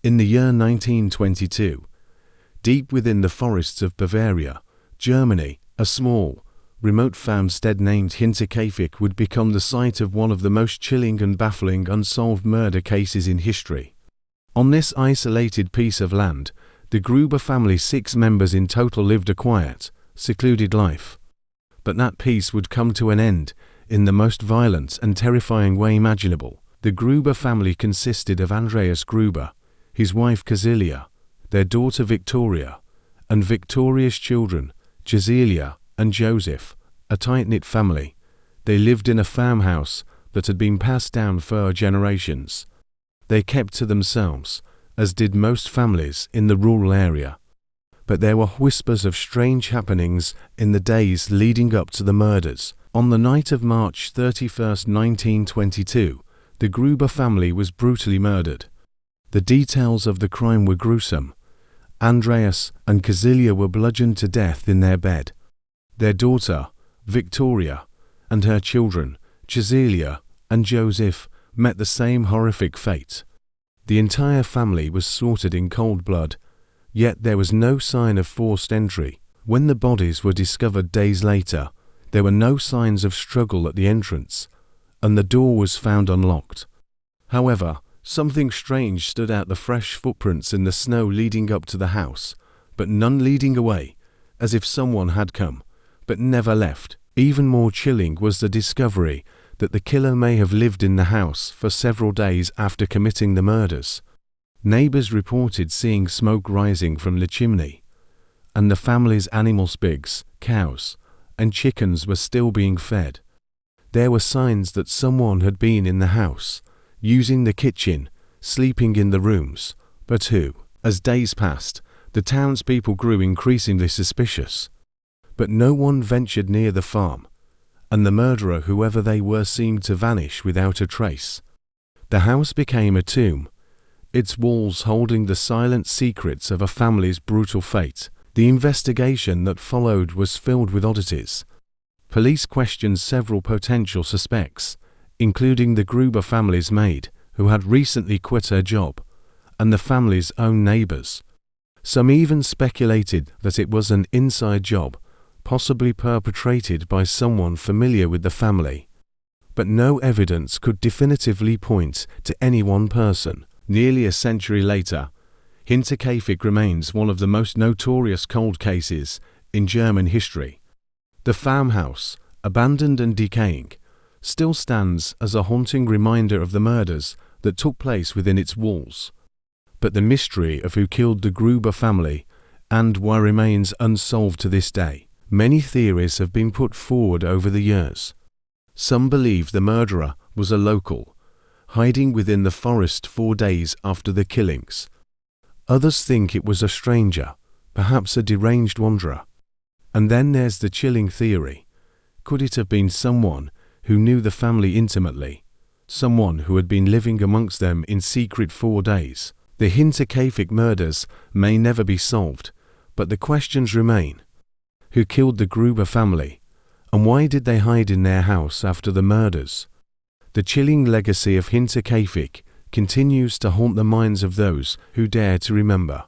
In the year 1922, deep within the forests of Bavaria, Germany, a small, remote farmstead named Hinterkaifeck would become the site of one of the most chilling and baffling unsolved murder cases in history. On this isolated piece of land, the Gruber family's 6 members in total lived a quiet, secluded life. But that peace would come to an end in the most violent and terrifying way imaginable. The Gruber family consisted of Andreas Gruber, his wife Cecilia, their daughter Victoria, and Victoria's children, Cecilia and Joseph, a tight-knit family. They lived in a farmhouse that had been passed down for generations. They kept to themselves, as did most families in the rural area. But there were whispers of strange happenings in the days leading up to the murders. On the night of March 31, 1922, the Gruber family was brutally murdered. The details of the crime were gruesome. Andreas and Cecilia were bludgeoned to death in their bed. Their daughter, Victoria, and her children, Cecilia and Joseph, met the same horrific fate. The entire family was slaughtered in cold blood, yet there was no sign of forced entry. When the bodies were discovered days later, there were no signs of struggle at the entrance, and the door was found unlocked. However, something strange stood out: the fresh footprints in the snow leading up to the house, but none leading away, as if someone had come, but never left. Even more chilling was the discovery that the killer may have lived in the house for several days after committing the murders. Neighbors reported seeing smoke rising from the chimney, and the family's animals, pigs, cows, and chickens were still being fed. There were signs that someone had been in the house, using the kitchen, sleeping in the rooms, but who? As days passed, the townspeople grew increasingly suspicious. But no one ventured near the farm, and the murderer, whoever they were, seemed to vanish without a trace. The house became a tomb, its walls holding the silent secrets of a family's brutal fate. The investigation that followed was filled with oddities. Police questioned several potential suspects, including the Gruber family's maid, who had recently quit her job, and the family's own neighbors. Some even speculated that it was an inside job, possibly perpetrated by someone familiar with the family. But no evidence could definitively point to any one person. Nearly a century later, Hinterkaifeck remains one of the most notorious cold cases in German history. The farmhouse, abandoned and decaying, still stands as a haunting reminder of the murders that took place within its walls. But the mystery of who killed the Gruber family and why remains unsolved to this day. Many theories have been put forward over the years. Some believe the murderer was a local, hiding within the forest 4 days after the killings. Others think it was a stranger, perhaps a deranged wanderer. And then there's the chilling theory. Could it have been someone who knew the family intimately? Someone who had been living amongst them in secret 4 days? The Hinterkaifeck murders may never be solved, but the questions remain. Who killed the Gruber family? And why did they hide in their house after the murders? The chilling legacy of Hinterkaifeck continues to haunt the minds of those who dare to remember.